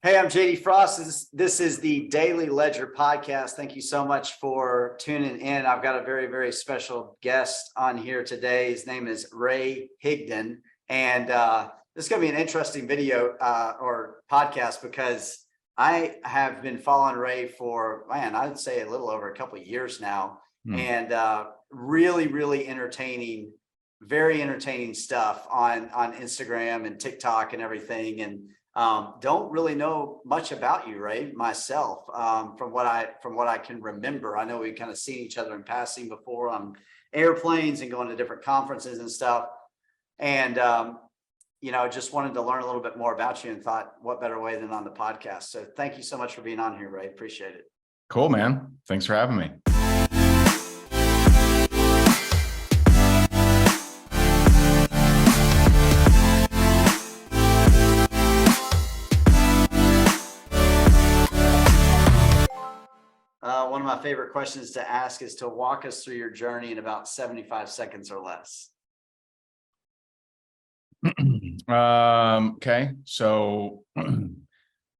Hey, I'm JD Frost. This is the Daily Ledger podcast. Thank you so much for tuning in. I've got a very, very special guest on here today. His name is Ray Higdon. And this is going to be an interesting video or podcast because I have been following Ray for, I'd say a little over a couple of years now. And really, really entertaining, very entertaining stuff on Instagram and TikTok and everything. And don't really know much about you, Ray, myself, from what I can remember. I know we've kind of seen each other in passing before on airplanes and going to different conferences and stuff. And, just wanted to learn a little bit more about you and thought, what better way than on the podcast? So thank you so much for being on here, Ray. Appreciate it. Cool, man. Thanks for having me. One of my favorite questions to ask is to walk us through your journey in about 75 seconds or less. Okay. So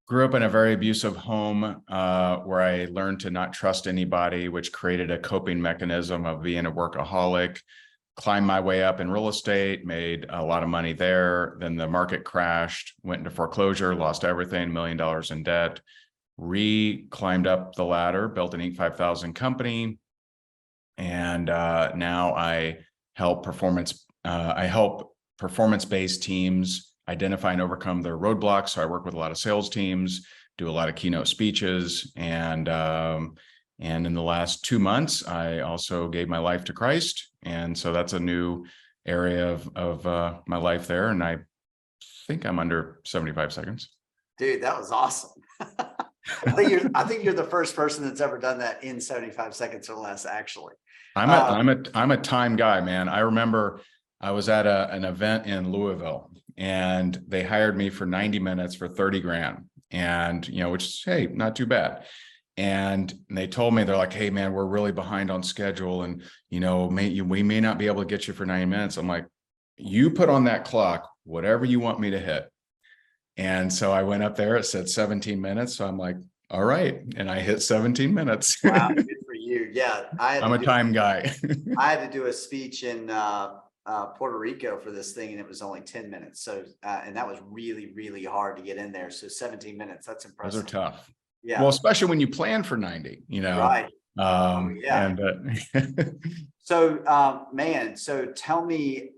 grew up in a very abusive home where I learned to not trust anybody, which created a coping mechanism of being a workaholic. Climbed my way up in real estate, made a lot of money there. Then the market crashed, went into foreclosure, lost everything, $1 million in debt. Climbed up the ladder, built an Inc. 5000 company, and now I help performance-based teams identify and overcome their roadblocks. So I work with a lot of sales teams, do a lot of keynote speeches, and in the last 2 months, I also gave my life to Christ, and so that's a new area of my life there. And I think I'm under 75 seconds. Dude, that was awesome. I think you're the first person that's ever done that in 75 seconds or less, actually. I'm a time guy, man. I remember I was at an event in Louisville and they hired me for 90 minutes for 30 grand. And, which, hey, not too bad. And they told me, they're like, hey man, we're really behind on schedule. And, we may not be able to get you for 90 minutes. I'm like, you put on that clock, whatever you want me to hit. And so I went up there, it said 17 minutes. So I'm like, all right. And I hit 17 minutes. Wow, good for you. Yeah. I'm a time guy. I had to do a speech in Puerto Rico for this thing, and it was only 10 minutes. So, and that was really, really hard to get in there. So 17 minutes, that's impressive. Those are tough. Yeah. Well, especially when you plan for 90, Right. Yeah. So tell me,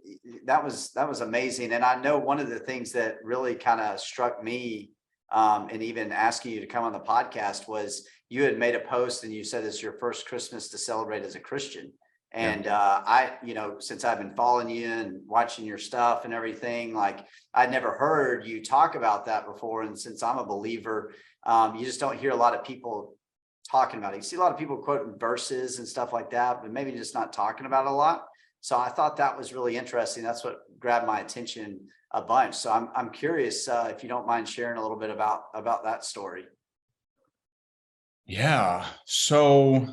that was amazing. And I know one of the things that really kind of struck me, and even asking you to come on the podcast, was you had made a post and you said it's your first Christmas to celebrate as a Christian. And since I've been following you and watching your stuff and everything, like I'd never heard you talk about that before. And since I'm a believer, you just don't hear a lot of people talking about it. You see a lot of people quoting verses and stuff like that, but maybe just not talking about it a lot. So I thought that was really interesting. That's what grabbed my attention a bunch. So I'm curious if you don't mind sharing a little bit about that story. Yeah. So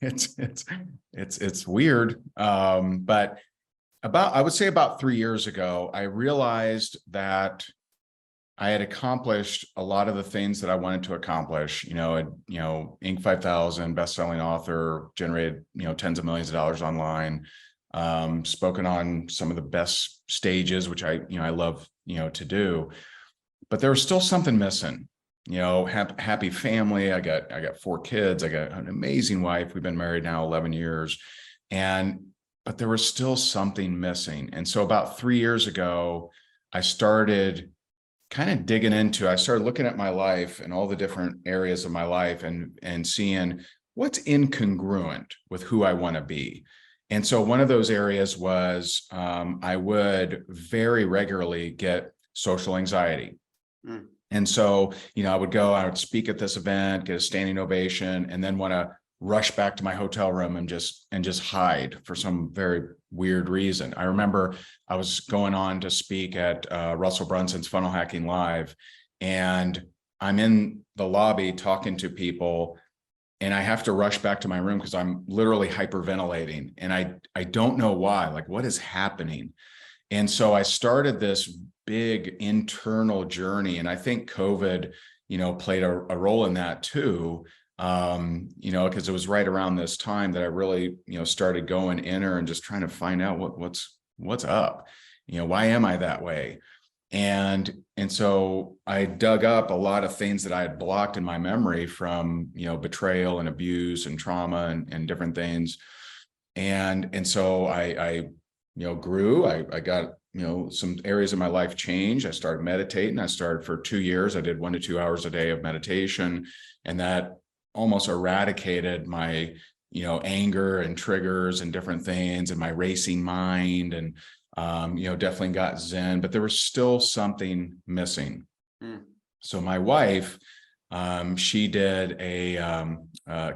it's weird. But I would say about 3 years ago, I realized that I had accomplished a lot of the things that I wanted to accomplish, Inc. 5000, best-selling author, generated, tens of millions of dollars online, spoken on some of the best stages, which I love, to do, but there was still something missing, happy family. I got 4 kids. I got an amazing wife. We've been married now 11 years, but there was still something missing. And so about 3 years ago, I started kind of digging into, I started looking at my life and all the different areas of my life and seeing what's incongruent with who I want to be. And so one of those areas was I would very regularly get social anxiety. And so, I would speak at this event, get a standing ovation, and then want to rush back to my hotel room and just hide for some very weird reason. I remember I was going on to speak at Russell Brunson's Funnel Hacking Live, and I'm in the lobby talking to people, and I have to rush back to my room because I'm literally hyperventilating, and I don't know why, like what is happening. And so I started this big internal journey. And I think COVID, played a role in that too. Because it was right around this time that I really, started going inner and just trying to find out what's up. Why am I that way? And so I dug up a lot of things that I had blocked in my memory from, betrayal and abuse and trauma and different things. And so I grew. I got, some areas of my life changed. I started meditating. I started for 2 years. I did 1 to 2 hours a day of meditation, and that almost eradicated my, anger and triggers and different things and my racing mind, and, definitely got Zen, but there was still something missing. Mm. So my wife, she did a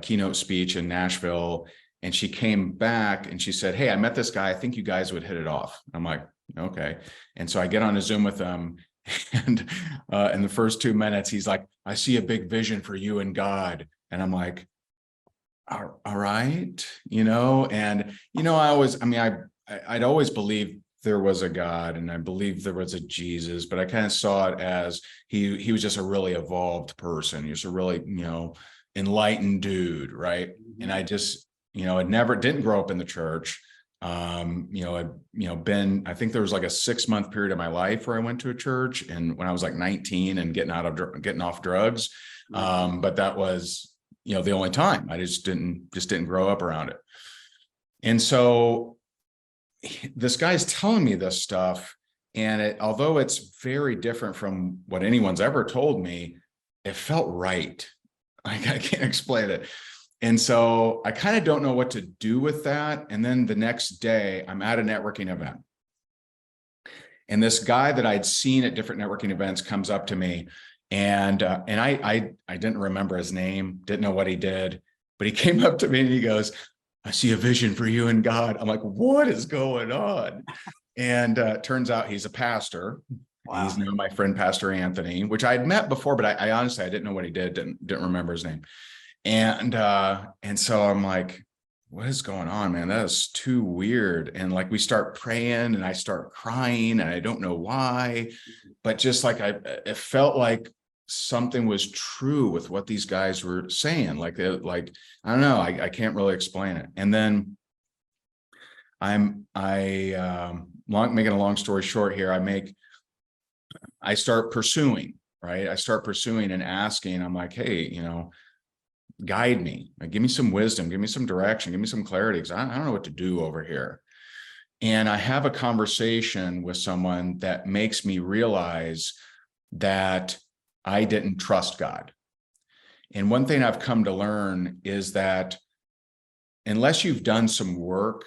keynote speech in Nashville, and she came back and she said, "Hey, I met this guy. I think you guys would hit it off." I'm like, "Okay." And so I get on a Zoom with him, and in the first 2 minutes, he's like, "I see a big vision for you and God." And I'm like, all right, I'd always believed there was a God, and I believed there was a Jesus, but I kind of saw it as he was just a really evolved person. He was a really, enlightened dude, right? Mm-hmm. And I just, I never didn't grow up in the church. I think there was like a 6-month period of my life where I went to a church, and when I was like 19 and getting off drugs. But that was, the only time. I just didn't grow up around it. And so this guy's telling me this stuff, and although it's very different from what anyone's ever told me, it felt right. I can't explain it. And so I kind of don't know what to do with that. And then the next day, I'm at a networking event, and this guy that I'd seen at different networking events comes up to me, and I didn't remember his name, didn't know what he did, but he came up to me and he goes, "I see a vision for you and God." I'm like, "What is going on?" And turns out he's a pastor. Wow. He's now my friend, Pastor Anthony, which I'd met before, but I honestly, I didn't know what he did, didn't remember his name. And so I'm like, "What is going on, man? That is too weird." And like, we start praying and I start crying, and I don't know why, but just like, it felt like something was true with what these guys were saying. Like, I don't know, I can't really explain it. And then making a long story short here, I start pursuing, right? I start pursuing and asking. I'm like, "Hey, guide me, like, give me some wisdom, give me some direction, give me some clarity, because I don't know what to do over here." And I have a conversation with someone that makes me realize that I didn't trust God. And one thing I've come to learn is that unless you've done some work,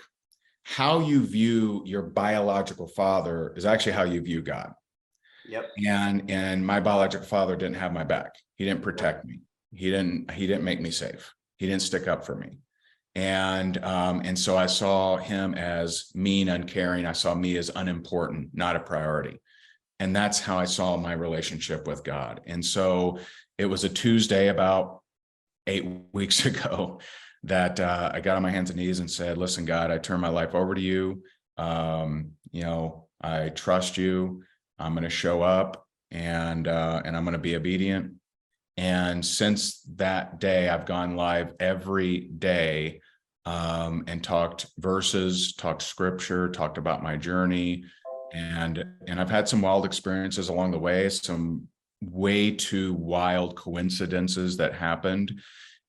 how you view your biological father is actually how you view God. Yep. And my biological father didn't have my back. He didn't protect me. He didn't make me safe. He didn't stick up for me. And so I saw him as mean, uncaring. I saw me as unimportant, not a priority. And that's how I saw my relationship with God. And so it was a Tuesday about 8 weeks ago that I got on my hands and knees and said, "Listen, God, I turn my life over to you. I trust you. I'm going to show up, and I'm going to be obedient." And since that day, I've gone live every day, and talked verses, talked scripture, talked about my journey. And I've had some wild experiences along the way, some way too wild coincidences that happened.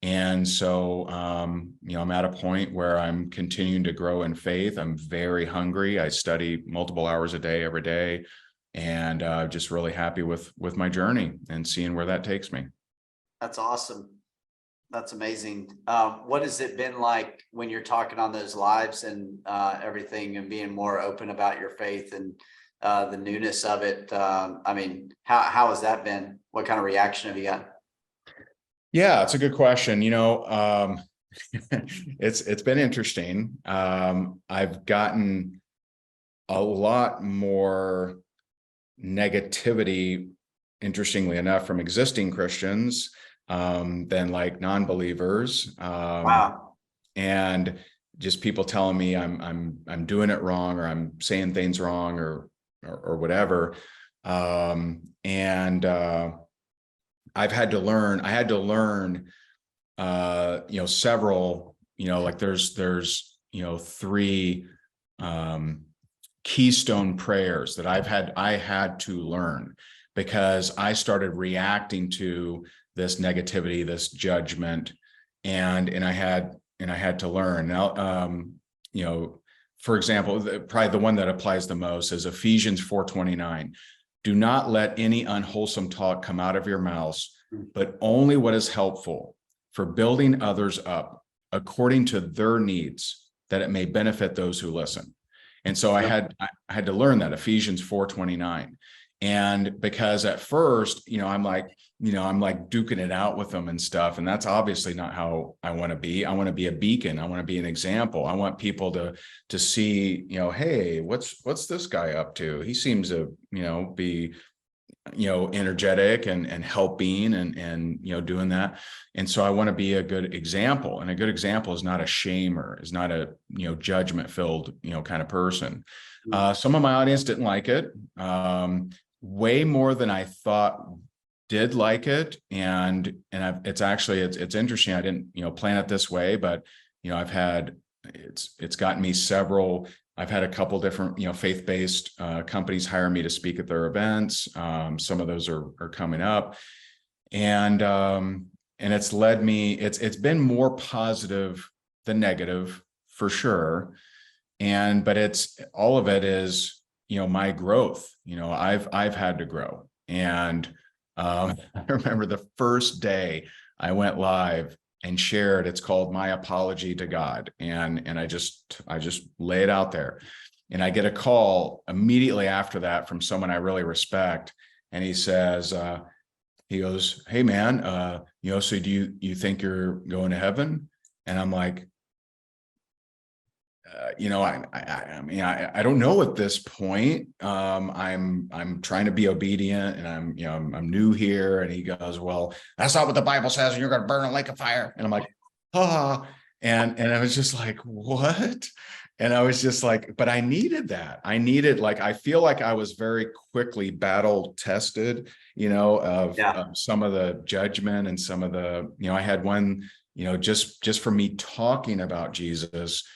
And so, I'm at a point where I'm continuing to grow in faith. I'm very hungry. I study multiple hours a day, every day, and just really happy with my journey and seeing where that takes me. That's awesome. That's amazing. What has it been like when you're talking on those lives and everything, and being more open about your faith and the newness of it? How has that been? What kind of reaction have you got? Yeah, it's a good question. It's been interesting. I've gotten a lot more negativity, interestingly enough, from existing Christians than like non-believers. Wow. And just people telling me I'm doing it wrong, or I'm saying things wrong, or whatever. And I had to learn, several, like there's, three, keystone prayers that I had to learn, because I started reacting to this negativity, this judgment, and I had to learn. Now, for example, probably the one that applies the most is Ephesians 4:29. Do not let any unwholesome talk come out of your mouths, but only what is helpful for building others up according to their needs, that it may benefit those who listen. And so I had to learn that, Ephesians 4:29. And because at first, I'm like duking it out with them and stuff. And that's obviously not how I want to be. I want to be a beacon. I want to be an example. I want people to see, hey, what's this guy up to? He seems to, be, energetic and helping and doing that. And so I want to be a good example. And a good example is not a shamer, is not a, judgment filled, kind of person. Some of my audience didn't like it. Way more than I thought did like it. And it's interesting. I didn't, plan it this way, but, it's gotten me several. I've had a couple different, faith-based companies hire me to speak at their events. Some of those are coming up, and it's led me. It's been more positive than negative for sure, but it's all of it is my growth. I've had to grow, and I remember the first day I went live and shared, it's called My Apology to God. And I just lay it out there. And I get a call immediately after that from someone I really respect. And he says, he goes, hey man, so do you think you're going to heaven? And I'm like, I don't know at this point. I'm trying to be obedient, and I'm new here. And he goes, well, that's not what the Bible says, and you're going to burn in a lake of fire. And I'm like, and I was just like, what? And I was just like, but I needed that. I feel like I was very quickly battle tested, of some of the judgment and some of the, I had one, just for me talking about Jesus.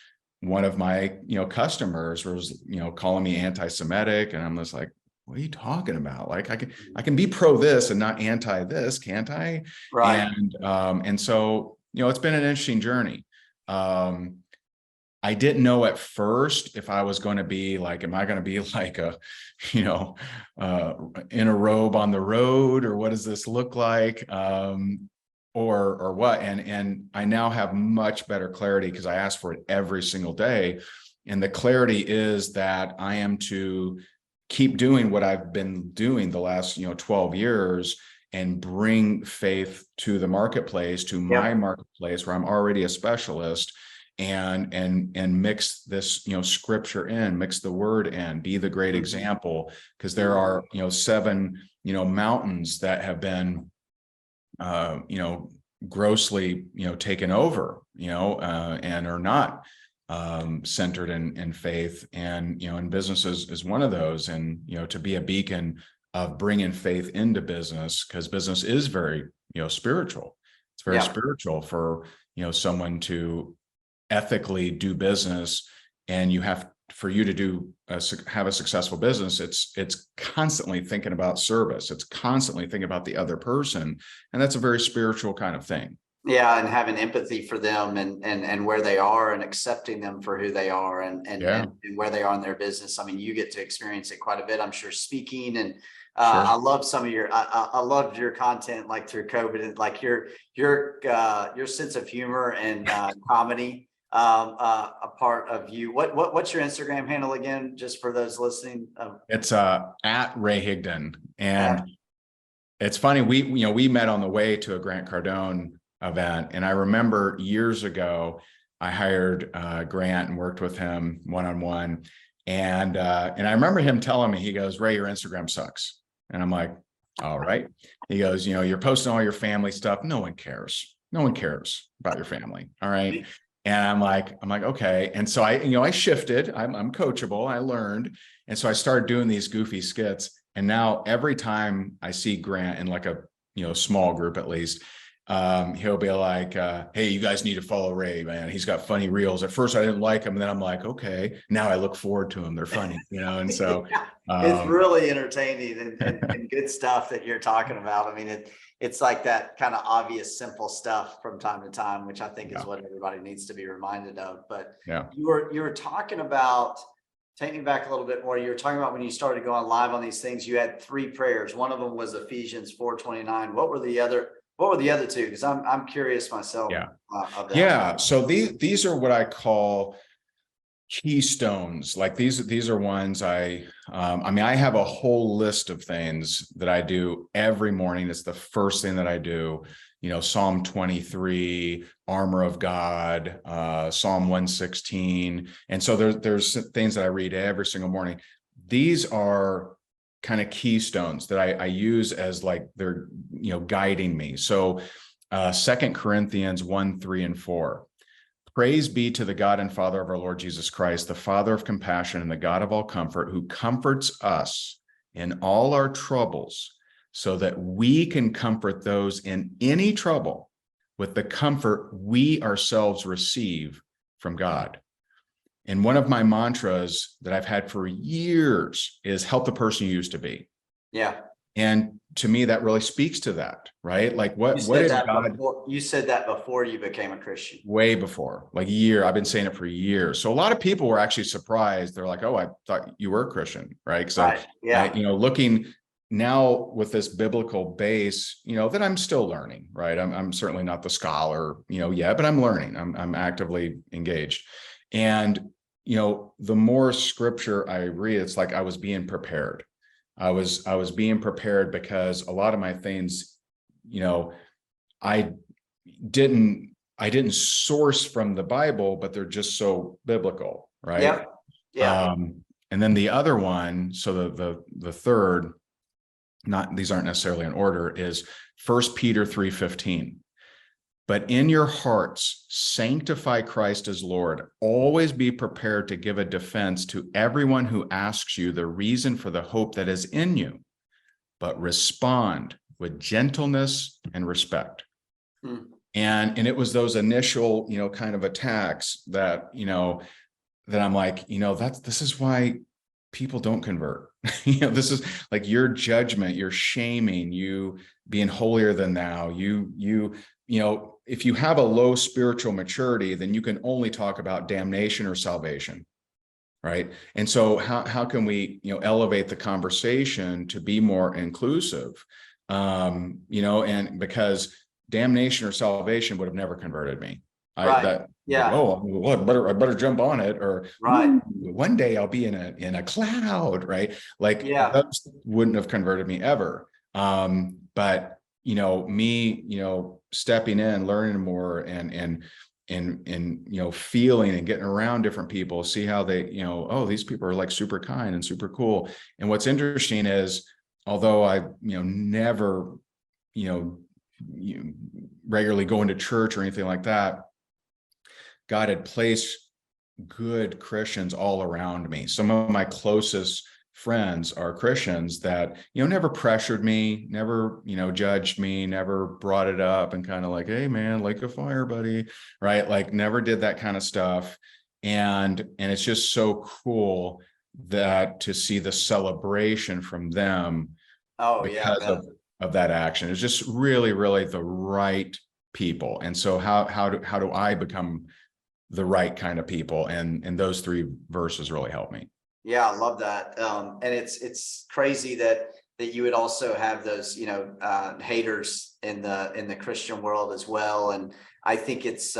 One of my, customers was, calling me anti-Semitic, and I'm just like, what are you talking about? Like, I can be pro this and not anti this, can't I? Right. And so, it's been an interesting journey. I didn't know at first if I was going to be like, am I going to be like a, in a robe on the road, or what does this look like? Or what? And I now have much better clarity, because I ask for it every single day. And the clarity is that I am to keep doing what I've been doing the last, 12 years, and bring faith to the marketplace, to my marketplace where I'm already a specialist, and mix this, scripture in, mix the word in, be the great example. Because there are, 7, mountains that have been, grossly, taken over, and are not centered in faith. And business is one of those. And, to be a beacon of bringing faith into business, because business is very, spiritual. It's very spiritual for, someone to ethically do business. And for you to have a successful business, it's constantly thinking about service. It's constantly thinking about the other person. And that's a very spiritual kind of thing. Yeah, and having empathy for them and where they are, and accepting them for who they are, and where they are in their business. I mean, you get to experience it quite a bit, I'm sure, speaking. And I love some of I loved your content, like through COVID, and like your sense of humor and comedy. A part of you. What's your Instagram handle again, just for those listening? It's at Ray Higdon. And it's funny, we met on the way to a Grant Cardone event. And I remember years ago, I hired Grant and worked with him one-on-one. And I remember him telling me, he goes, Ray, your Instagram sucks. And I'm like, all right. He goes, you're posting all your family stuff. No one cares. No one cares about your family. All right. And I'm like, okay. And so I shifted. I'm coachable. I learned. And so I started doing these goofy skits. And now every time I see Grant in like a, small group, at least, he'll be like, hey, you guys need to follow Ray, man. He's got funny reels. At first I didn't like him. And then I'm like, okay, now I look forward to them. They're funny, And so, Yeah, it's really entertaining and good stuff that you're talking about. I mean, it's like that kind of obvious, simple stuff from time to time, which I think is what everybody needs to be reminded of. But yeah. you were talking about, take me back a little bit more. You were talking about when you started going live on these things, you had 3 prayers. One of them was Ephesians 4:29. What were the other 2? Because I'm curious myself. Yeah. Of that. Yeah. So these are what I call keystones. Like these are ones I have a whole list of things that I do every morning. It's the first thing that I do. Psalm 23, armor of God, Psalm 116. And so there's things that I read every single morning. These are kind of keystones that I use as like they're, guiding me. So 2 Corinthians 1, 3, and 4. Praise be to the God and Father of our Lord Jesus Christ, the Father of compassion and the God of all comfort, who comforts us in all our troubles, so that we can comfort those in any trouble with the comfort we ourselves receive from God. And one of my mantras that I've had for years is help the person you used to be. Yeah. And to me, that really speaks to that, right? Like what is God? You said that before you became a Christian. Way before, like a year. I've been saying it for years. So a lot of people were actually surprised. They're like, oh, I thought you were a Christian, right? So, yeah. Looking now with this biblical base, that I'm still learning, right? I'm certainly not the scholar, yet, but I'm learning. I'm actively engaged. And, the more scripture I read, it's like I was being prepared. I was being prepared because a lot of my things, I didn't source from the Bible, but they're just so biblical, right? Yeah. Yeah. And then the other one, so the third, these aren't necessarily in order, is 1 Peter 3:15. But in your hearts, sanctify Christ as Lord. Always be prepared to give a defense to everyone who asks you the reason for the hope that is in you, but respond with gentleness and respect. And it was those initial, kind of attacks that, that I'm like, this is why people don't convert. This is like your judgment, your shaming, you being holier than thou, if you have a low spiritual maturity, then you can only talk about damnation or salvation. Right. And so how can we, elevate the conversation to be more inclusive? And because damnation or salvation would have never converted me. I better jump on it, or one day I'll be in a cloud, right? Like that wouldn't have converted me ever. But me, stepping in, learning more, and feeling and getting around different people, see how they, these people are like super kind and super cool. And what's interesting is, although I, never, regularly go into church or anything like that, God had placed good Christians all around me. Some of my closest friends are Christians that, never pressured me, never, judged me, never brought it up and kind of like, hey man, like a fire, buddy, right? Like never did that kind of stuff. And it's just so cool that to see the celebration from them because of that action. It's just really, really the right people. And so how do I become the right kind of people? And those 3 verses really help me. Yeah, I love that. And it's crazy that you would also have those, haters in the Christian world as well. And I think it's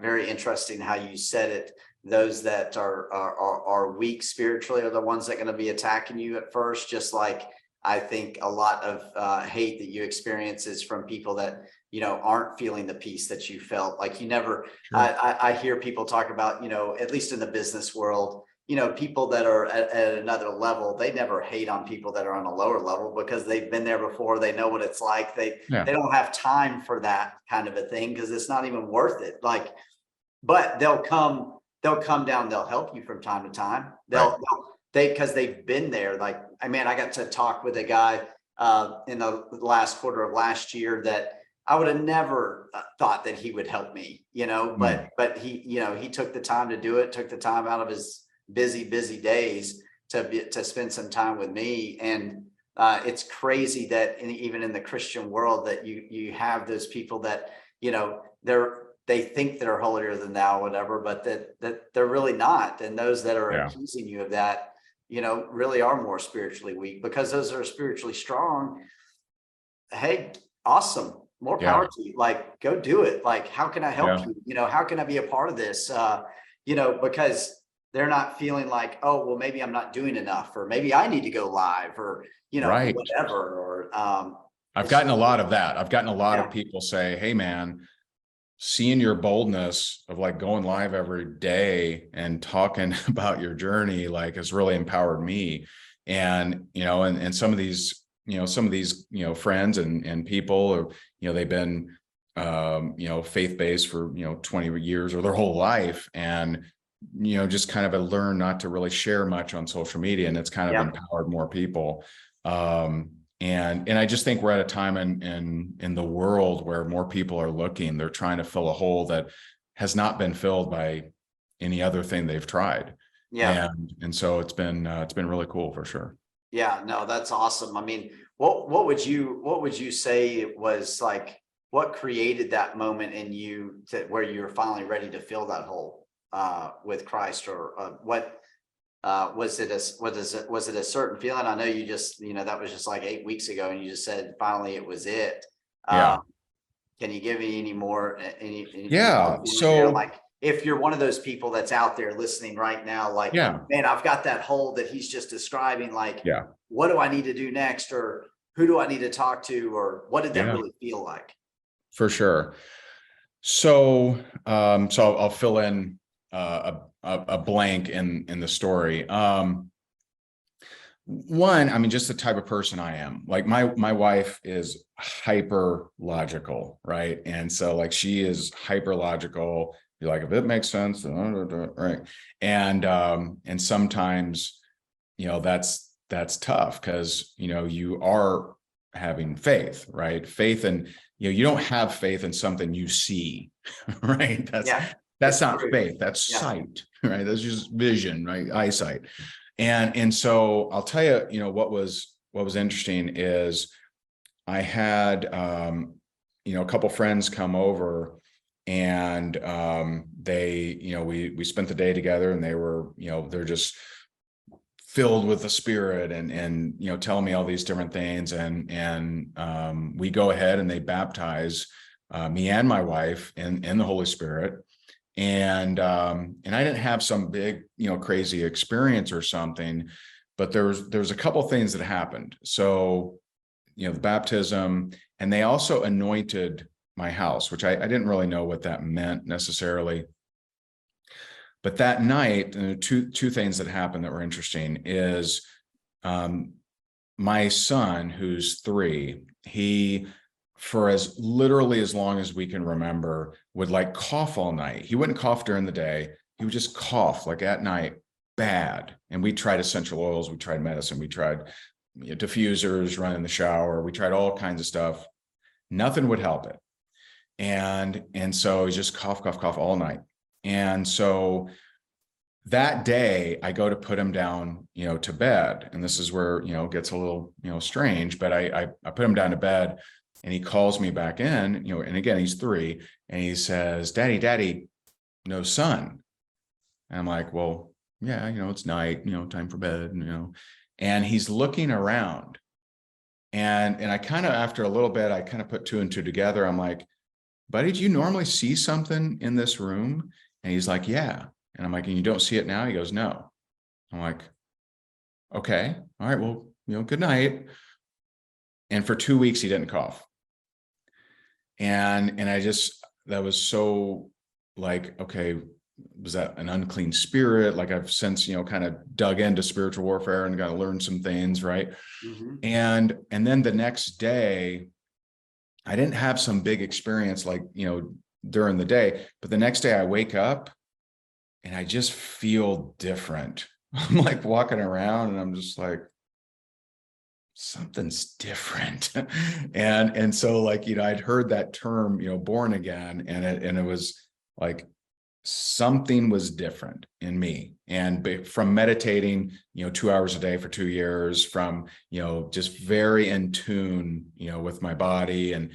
very interesting how you said it. Those that are weak spiritually are the ones that are going to be attacking you at first. Just like I think a lot of hate that you experience is from people that, aren't feeling the peace that you felt. Like you never, sure. I hear people talk about, at least in the business world, people that are at another level, they never hate on people that are on a lower level because they've been there before. They know what it's like. They don't have time for that kind of a thing because it's not even worth it. Like but they'll come down, they'll help you from time to time. Right. Because they've been there. Like, I mean, I got to talk with a guy in the last quarter of last year that I would have never thought that he would help me, Mm. but he, he took the time to do it, took the time out of his busy to spend some time with me. And it's crazy that even in the Christian world that you have those people that, they think they're holier than thou, whatever, but that they're really not. And those that are Yeah. accusing you of that, really are more spiritually weak, because those that are spiritually strong, hey, awesome, more Yeah. power to you. Like, go do it. Like, how can I help Yeah. you? How can I be a part of this? Because they're not feeling like, oh, well, maybe I'm not doing enough, or maybe I need to go live, or, Right. whatever. Or I've it's gotten a lot of that. I've gotten a lot yeah, of people say, hey man, seeing your boldness of like going live every day and talking about your journey, like, has really empowered me. And, and some of these, friends and people, or, they've been, faith-based for, 20 years or their whole life. And, just kind of learned not to really share much on social media, and it's kind of yeah, empowered more people. And I just think we're at a time in the world where more people are looking. They're trying to fill a hole that has not been filled by any other thing they've tried. yeah. And so it's been really cool for sure. Yeah, no, that's awesome. I mean, what would you say it was like, what created that moment in you where you were finally ready to fill that hole with Christ, or what was it was it a certain feeling? I know you just, that was just like 8 weeks ago, and you just said finally it was it. Yeah. Um, can you give me any more any more Yeah. feeling there? So Like, if you're one of those people that's out there listening right now, like, yeah. man, I've got that hole that he's just describing. Like, Yeah. what do I need to do next? Or who do I need to talk to? Or what did that Yeah. really feel like? For sure. So I'll fill in a blank in the story. One, I mean, just the type of person I am. Like, my wife is hyper logical, right? And so, like, she is hyper logical. You're like, if it makes sense, right? And sometimes, that's tough, because you are having faith, right? Faith, and you don't have faith in something you see, right? Yeah, That's it's not true. faith, that's Yeah. sight, right? That's just vision, right? Eyesight. And so I'll tell you, what was interesting is I had a couple friends come over, and they, we spent the day together, and they were, they're just filled with the Spirit, and telling me all these different things, and we go ahead and they baptize me and my wife in the Holy Spirit. And I didn't have some big, crazy experience or something, but there's a couple things that happened. So, the baptism, and they also anointed my house, which I didn't really know what that meant necessarily. But that night, two things that happened that were interesting is, my son, who's 3, he, for as literally as long as we can remember, would like cough all night. He wouldn't cough during the day. He would just cough like at night, bad. And we tried essential oils, we tried medicine, we tried diffusers, run in the shower, we tried all kinds of stuff. Nothing would help it. And so he just cough all night. And so that day I go to put him down, to bed. And this is where, it gets a little, strange, but I put him down to bed, and he calls me back in, and again, he's 3, and he says, Daddy, no sun. And I'm like, well, yeah, it's night, time for bed, and he's looking around. And I kind of, after a little bit, I kind of put 2 and 2 together. I'm like, buddy, do you normally see something in this room? And he's like, yeah. And I'm like, and you don't see it now? He goes, no. I'm like, okay, all right, well, good night. And for 2 weeks, he didn't cough. And I just, that was so like, okay, was that an unclean spirit? Like, I've since, kind of dug into spiritual warfare and got to learn some things, right? Mm-hmm. And then the next day, I didn't have some big experience like, during the day, but the next day I wake up and I just feel different. I'm like walking around and I'm just like, something's different. And so like, I'd heard that term, born again, and it was like something was different in me. And from meditating, 2 hours a day for 2 years, from, just very in tune, with my body. And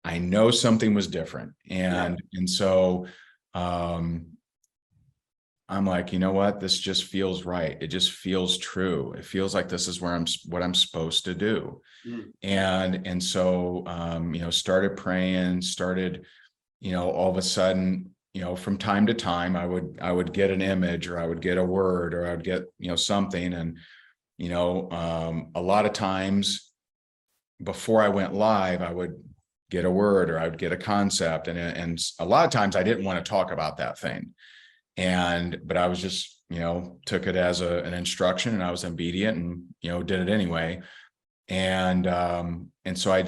I know something was different. And so, I'm like, you know what, this just feels right. It just feels true. It feels like this is what I'm supposed to do. Mm. And so, started praying, all of a sudden, from time to time, I would get an image, or I would get a word, or I would get, something. And, a lot of times before I went live, I would get a word, or I would get a concept. And a lot of times I didn't want to talk about that thing. But I was just, took it as an instruction, and I was obedient, and, did it anyway. And so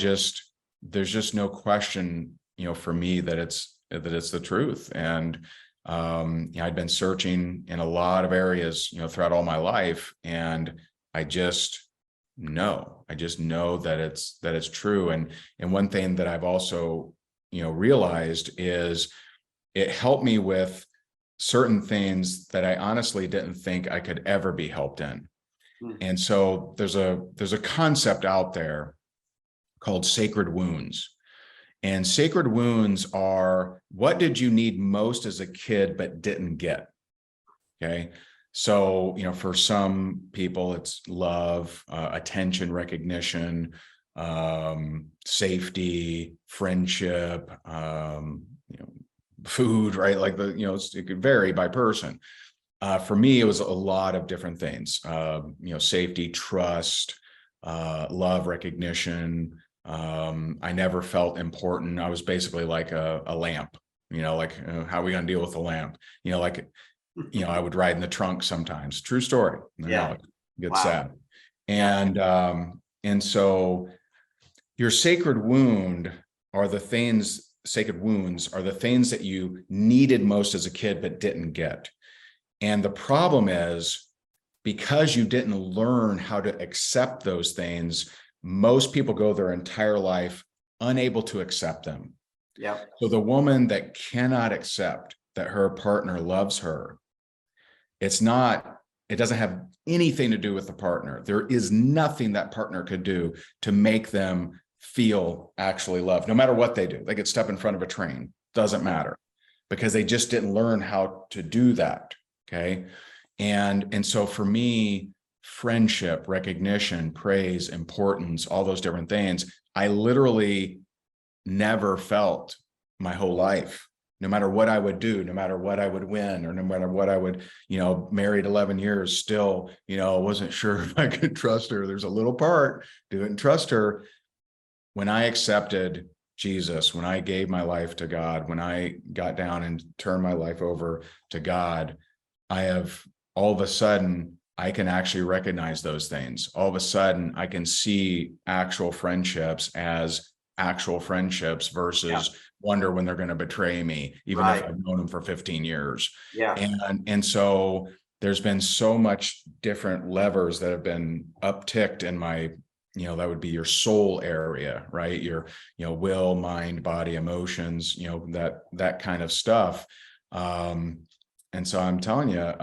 there's just no question, for me that it's the truth. And, I'd been searching in a lot of areas, throughout all my life. And I just know that it's true. And one thing that I've also, realized is it helped me with certain things that I honestly didn't think I could ever be helped in. Mm. And so there's a concept out there called sacred wounds. And sacred wounds are, what did you need most as a kid but didn't get? Okay. So, for some people it's love, attention, recognition, safety, friendship, food, right? Like it could vary by person. For me, it was a lot of different things, safety, trust, love, recognition. I never felt important. I was basically like a lamp, like, how are we going to deal with the lamp? I would ride in the trunk sometimes. True story. Yeah. Get Wow. sad. And so your sacred wounds are the things that you needed most as a kid but didn't get. And the problem is, because you didn't learn how to accept those things, most people go their entire life unable to accept them. Yeah. So the woman that cannot accept that her partner loves her, it doesn't have anything to do with the partner. There is nothing that partner could do to make them feel actually loved, no matter what they do. They could step in front of a train, doesn't matter, because they just didn't learn how to do that. Okay. And so for me, friendship, recognition, praise, importance, all those different things, I literally never felt my whole life. No matter what I would do, no matter what I would win, or no matter what I would, married 11 years, still, wasn't sure if I could trust her. There's a little part, didn't trust her. When I accepted Jesus, when I gave my life to God, when I got down and turned my life over to God, all of a sudden, I can actually recognize those things. All of a sudden, I can see actual friendships as actual friendships versus wonder when they're going to betray me, even if I've known them for 15 years. Yeah. And so there's been so much different levers that have been upticked in my, that would be your soul area, right? Your, will, mind, body, emotions, that kind of stuff. And so I'm telling you,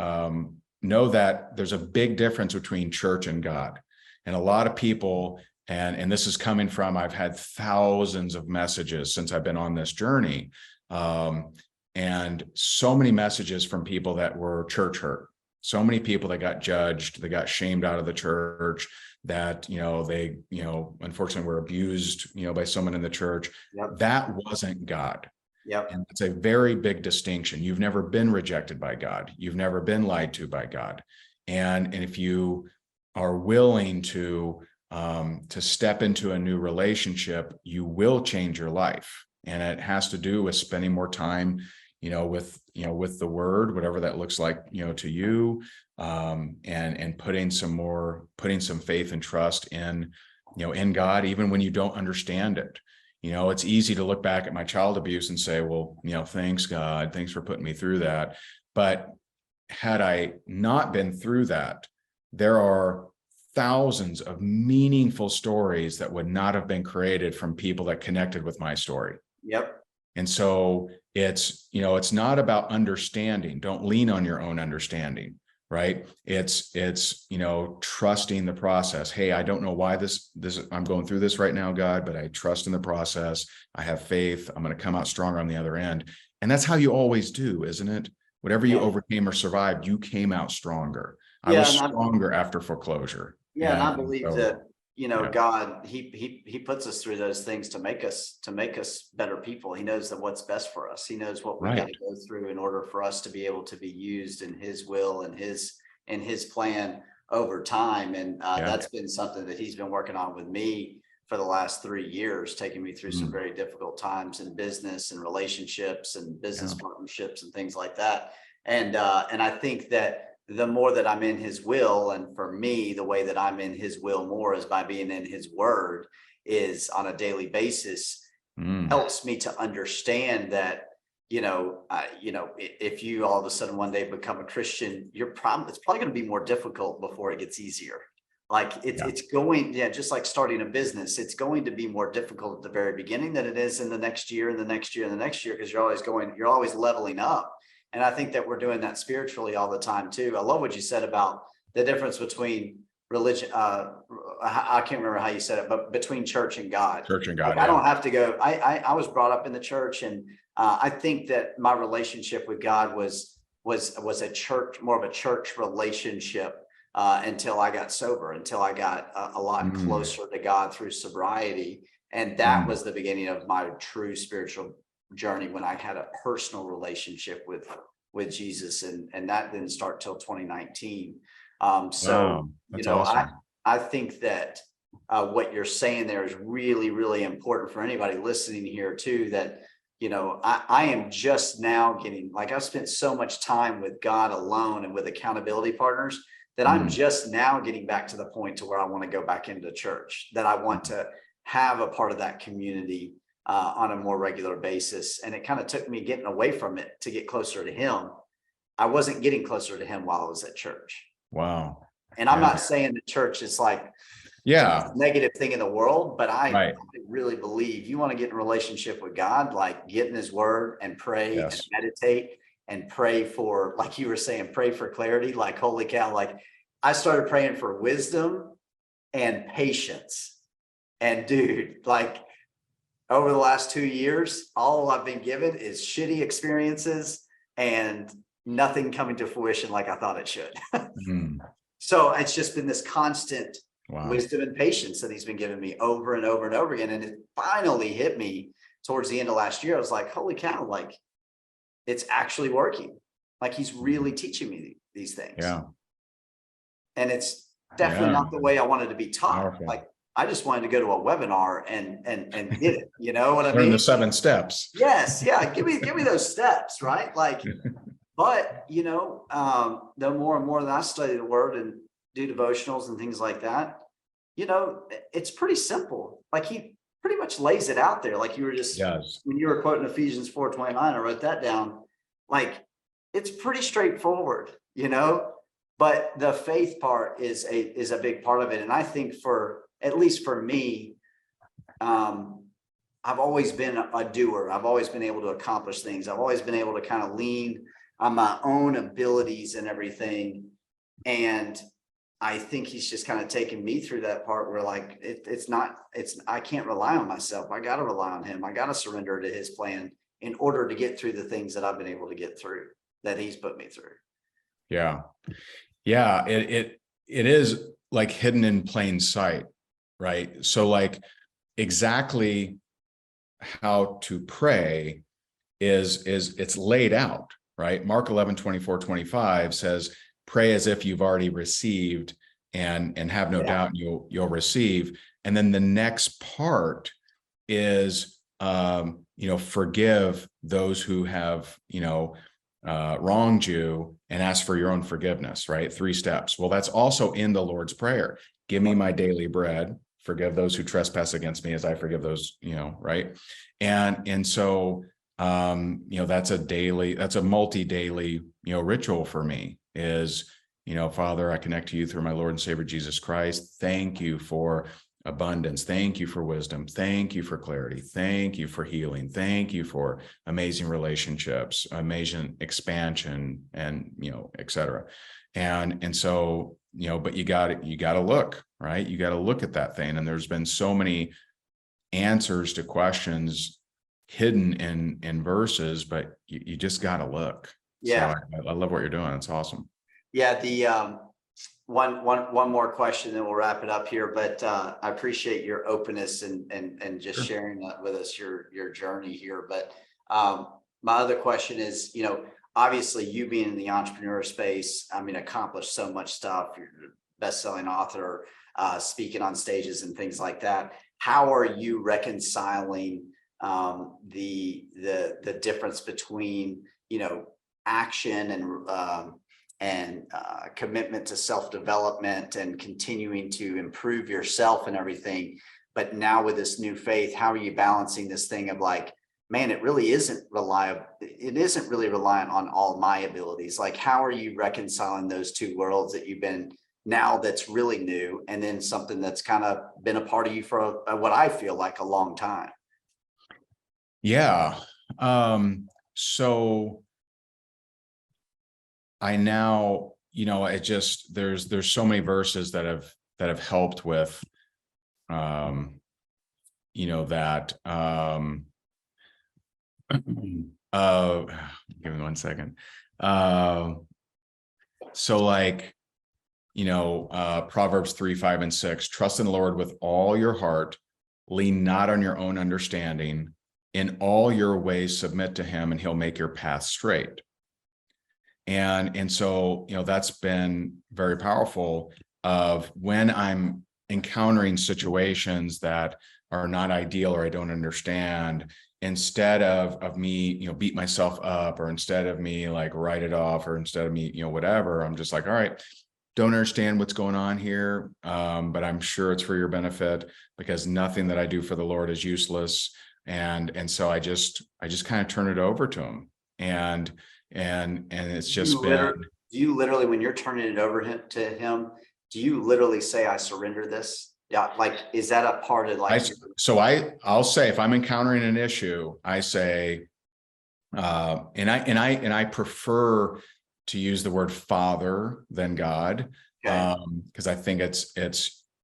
know that there's a big difference between church and God. And a lot of people, and this is coming from, I've had thousands of messages since I've been on this journey. And so many messages from people that were church hurt. So many people that got judged, that got shamed out of the church, that, they, unfortunately were abused, by someone in the church. Yep. That wasn't God. Yep. And it's a very big distinction. You've never been rejected by God. You've never been lied to by God. And if you are willing to step into a new relationship, you will change your life. And it has to do with spending more time, with the word, whatever that looks like, to you, and putting some faith and trust in, in God, even when you don't understand it. It's easy to look back at my child abuse and say, well, thanks God, thanks for putting me through that. But had I not been through that, there are thousands of meaningful stories that would not have been created from people that connected with my story. Yep. And so it's not about understanding. Don't lean on your own understanding, right? It's trusting the process. Hey, I don't know why this I'm going through this right now, God, but I trust in the process. I have faith. I'm going to come out stronger on the other end. And that's how you always do, isn't it? Whatever you overcame or survived, you came out stronger. I was stronger after foreclosure. Yeah, and I believe that, yeah. God, he puts us through those things to make us better people. He knows that what's best for us. He knows what we got to go through in order for us to be able to be used in his will and his plan over time. And that's been something that he's been working on with me for the last 3 years, taking me through some very difficult times in business and relationships and business partnerships and things like that. And I think that the more that I'm in his will, and for me, the way that I'm in his will more is by being in his word, is on a daily basis, helps me to understand that, if you all of a sudden one day become a Christian, it's probably going to be more difficult before it gets easier. Like it's going, just like starting a business, it's going to be more difficult at the very beginning than it is in the next year and the next year and the next year, because you're always leveling up. And I think that we're doing that spiritually all the time too. I love what you said about the difference between religion. I can't remember how you said it, but between church and God. Church and God. Like, I don't have to go. I was brought up in the church, and I think that my relationship with God was a church, more of a church relationship until I got sober, until I got a lot closer to God through sobriety, and that was the beginning of my true spiritual journey, when I had a personal relationship with Jesus, and that didn't start till 2019. Awesome. I think that what you're saying there is really, really important for anybody listening here too, that, I am just now getting, like, I've spent so much time with God alone and with accountability partners that I'm just now getting back to the point to where I want to go back into church, that I want to have a part of that community on a more regular basis. And it kind of took me getting away from it to get closer to him. I wasn't getting closer to him while I was at church. Wow. And I'm not saying that church is like a negative thing in the world, but I really believe you want to get in a relationship with God, like get in his word and pray and meditate and pray for, like you were saying, pray for clarity. Like, holy cow, like I started praying for wisdom and patience. And dude, like, over the last 2 years, all I've been given is shitty experiences and nothing coming to fruition like I thought it should. So it's just been this constant wisdom and patience that he's been giving me over and over and over again. And it finally hit me towards the end of last year. I was like, holy cow, like it's actually working. Like he's really teaching me these things. Yeah. And it's definitely not the way I wanted to be taught. Powerful. Like, I just wanted to go to a webinar and get it. You know what I mean? Learn the 7 steps. Yes. Yeah. Give me those steps. Right. Like, but the more and more that I study the word and do devotionals and things like that, it's pretty simple. Like he pretty much lays it out there. Like you were just, when you were quoting Ephesians 4:29, I wrote that down. Like it's pretty straightforward, but the faith part is a big part of it. And I think at least for me, I've always been a doer. I've always been able to accomplish things. I've always been able to kind of lean on my own abilities and everything. And I think he's just kind of taken me through that part where like, I can't rely on myself. I got to rely on him. I got to surrender to his plan in order to get through the things that I've been able to get through, that he's put me through. Yeah. Yeah. It is like hidden in plain sight. Right. So like exactly how to pray is it's laid out, right? Mark 11:24-25 says, pray as if you've already received and have no doubt you'll receive. And then the next part is, forgive those who have, wronged you and ask for your own forgiveness, right? 3 steps. Well, that's also in the Lord's Prayer. Give me my daily bread. forgive those who trespass against me as I forgive those, right. And so, that's a multi-daily, ritual for me is, Father, I connect to you through my Lord and Savior, Jesus Christ. Thank you for abundance. Thank you for wisdom. Thank you for clarity. Thank you for healing. Thank you for amazing relationships, amazing expansion, and, et cetera. And so, but you got to look, right? You got to look at that thing. And there's been so many answers to questions hidden in verses, but you just got to look. Yeah. So I love what you're doing. It's awesome. Yeah. The one more question, then we'll wrap it up here. But I appreciate your openness and just sharing that with us, your journey here. But my other question is, obviously you being in the entrepreneur space, I mean, accomplished so much stuff. You're a best-selling author, speaking on stages and things like that. How are you reconciling the difference between, action and commitment to self-development and continuing to improve yourself and everything? But now with this new faith, how are you balancing this thing of like, man, it really isn't reliable. It isn't really reliant on all my abilities. Like, how are you reconciling those two worlds that you've been now that's really new, and then something that's kind of been a part of you for what I feel like a long time? Yeah. So I now, it just, there's so many verses that have helped with, that, give me 1 second. So like, Proverbs 3, 5, and 6, trust in the Lord with all your heart, lean not on your own understanding, in all your ways submit to him, and he'll make your path straight. And so, that's been very powerful of when I'm encountering situations that are not ideal or I don't understand, instead of me, beat myself up, or instead of me like write it off, or instead of me, whatever, I'm just like, all right, don't understand what's going on here. But I'm sure it's for your benefit, because nothing that I do for the Lord is useless. And so I just kind of turn it over to him. And it's just been. Do you literally, when you're turning it over to him, do you literally say, I surrender this? Yeah. Like, is that a part of like? I'll say, if I'm encountering an issue, I say, and I prefer to use the word Father than God. Okay. Because I think it's,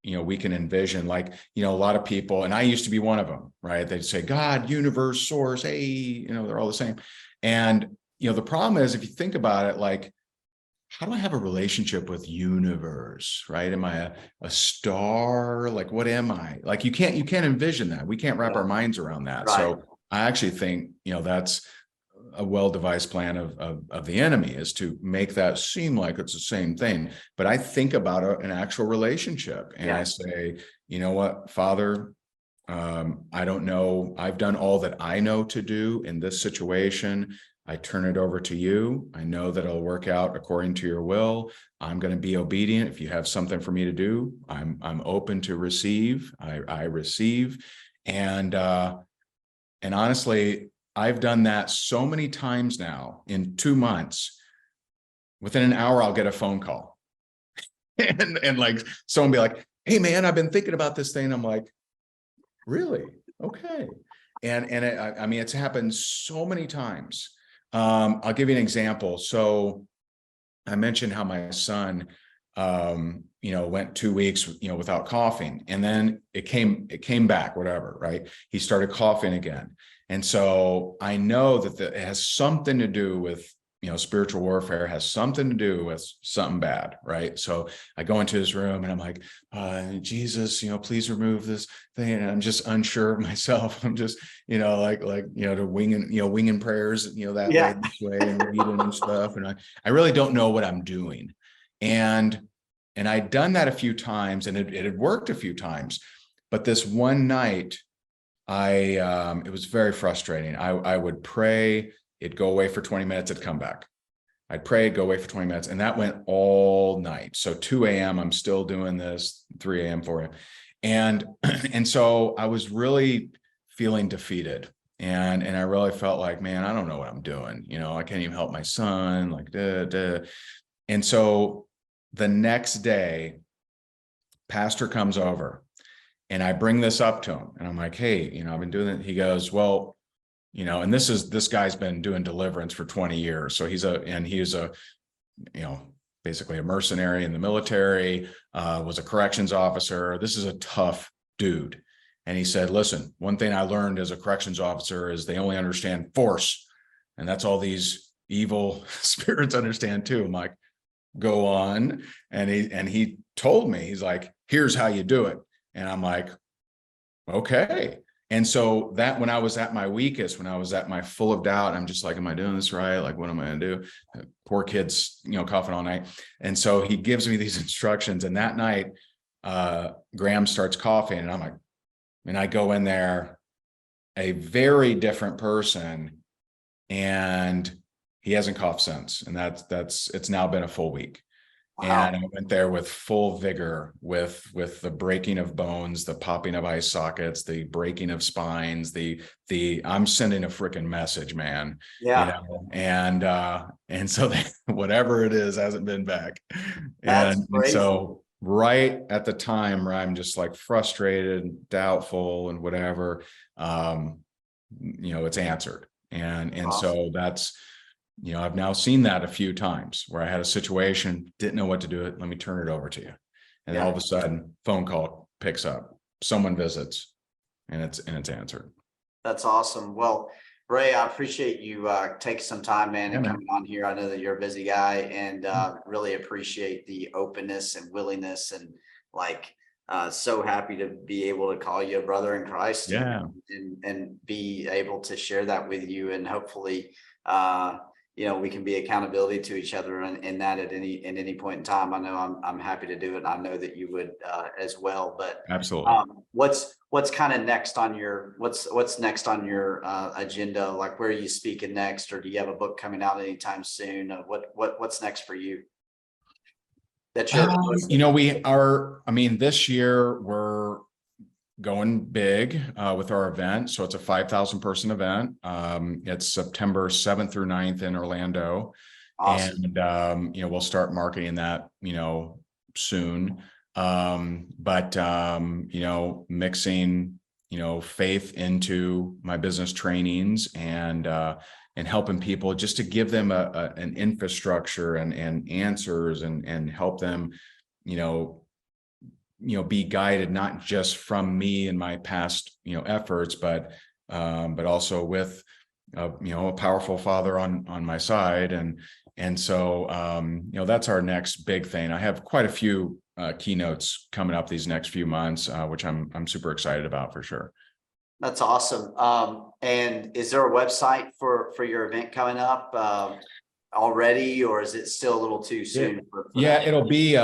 we can envision like, a lot of people, and I used to be one of them, right? They'd say God, universe, source, hey, they're all the same. And, the problem is, if you think about it, like, how do I have a relationship with universe, right? Am I a star? Like, what am I? Like, you can't envision that. We can't wrap our minds around that. Right. So I actually think, that's a well-devised plan of the enemy, is to make that seem like it's the same thing. But I think about an actual relationship, and I say, you know what, Father, I don't know. I've done all that I know to do in this situation. I turn it over to you. I know that it'll work out according to your will. I'm going to be obedient. If you have something for me to do, I'm open to receive. I receive. And honestly, I've done that so many times now. In 2 months, within an hour, I'll get a phone call. and like someone be like, hey man, I've been thinking about this thing. I'm like, really? Okay. And I mean, it's happened so many times. I'll give you an example. So I mentioned how my son, went 2 weeks, without coughing, and then it came back, whatever, right? He started coughing again. And so I know that it has something to do with, spiritual warfare, has something to do with something bad, right? So I go into his room and I'm like, Jesus, please remove this thing. And I'm just unsure of myself. I'm just, to winging prayers, that way, this way, and reading and stuff. And I really don't know what I'm doing. And I'd done that a few times, and it had worked a few times. But this one night, it was very frustrating. I would pray, it'd go away for 20 minutes, it'd come back. I'd pray, it'd go away for 20 minutes. And that went all night. So 2 a.m., I'm still doing this, 3 a.m., 4 a.m. And, and so I was really feeling defeated. And I really felt like, man, I don't know what I'm doing. I can't even help my son, like, duh, duh. And so the next day, pastor comes over and I bring this up to him and I'm like, hey, I've been doing it. He goes, well, and this guy's been doing deliverance for 20 years. So he's basically a mercenary in the military, was a corrections officer. This is a tough dude. And he said, listen, one thing I learned as a corrections officer is they only understand force. And that's all these evil spirits understand too. I'm like, go on. And he told me, he's like, here's how you do it. And I'm like, okay. And so that when I was at my weakest, when I was at my full of doubt, I'm just like, am I doing this right? Like, what am I going to do? Poor kids, coughing all night. And so he gives me these instructions. And that night, Graham starts coughing and I'm like, and I go in there, a very different person, and he hasn't coughed since. And it's now been a full week. Wow. And I went there with full vigor, with the breaking of bones, the popping of eye sockets, the breaking of spines, the I'm sending a freaking message, man. Yeah. And so whatever it is hasn't been back. That's And crazy. so right at the time where I'm just like frustrated, doubtful, and whatever, it's answered. And awesome. So that's, I've now seen that a few times where I had a situation, didn't know what to do. Let me turn it over to you. And all of a sudden, phone call picks up, someone visits, and it's answered. That's awesome. Well, Ray, I appreciate you taking some time, man, and coming on here. I know that you're a busy guy, and really appreciate the openness and willingness, and so happy to be able to call you a brother in Christ. And be able to share that with you, and hopefully we can be accountability to each other in that at any point in time. I know I'm happy to do it. I know that you would as well. But absolutely, what's kind of next on your what's next on your agenda? Like, where are you speaking next, or do you have a book coming out anytime soon? What's next for you? That's this year we're going big with our event. So it's a 5,000 person event. It's September 7th through 9th in Orlando. Awesome. And, we'll start marketing that, soon. Mixing, faith into my business trainings and helping people just to give them an infrastructure and answers and help them, be guided not just from me and my past, efforts, but also with, a powerful father on my side. And so, that's our next big thing. I have quite a few keynotes coming up these next few months, which I'm super excited about for sure. That's awesome. And is there a website for your event coming up already, or is it still a little too soon? It'll be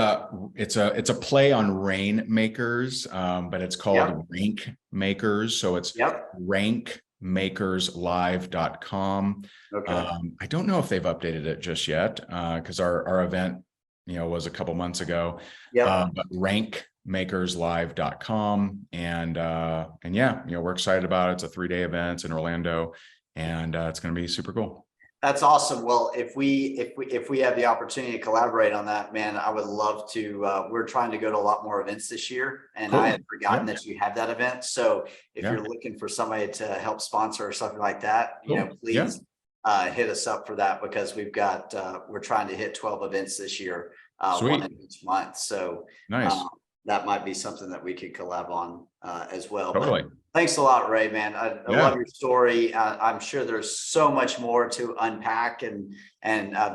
it's a play on Rainmakers, but it's called Rank Makers. So it's rankmakerslive.com. Okay. I don't know if they've updated it just yet, because our event, was a couple months ago. But rankmakerslive.com. And we're excited about it. It's a 3-day event in Orlando, and it's going to be super cool. That's awesome. Well, if we have the opportunity to collaborate on that, man, I would love to. We're trying to go to a lot more events this year, and cool. I had forgotten that you had that event. So if you're looking for somebody to help sponsor or something like that, cool. Please hit us up for that, because we've got we're trying to hit 12 events this year, one in each month. So nice. That might be something that we could collab on as well. Totally. But thanks a lot, Ray, man. I love your story. I'm sure there's so much more to unpack and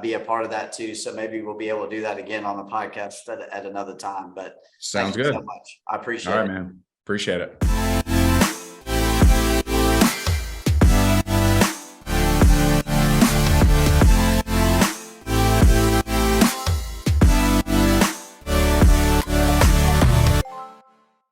be a part of that too. So maybe we'll be able to do that again on the podcast at another time. But sounds good. So much. I appreciate it. All right, man. Appreciate it.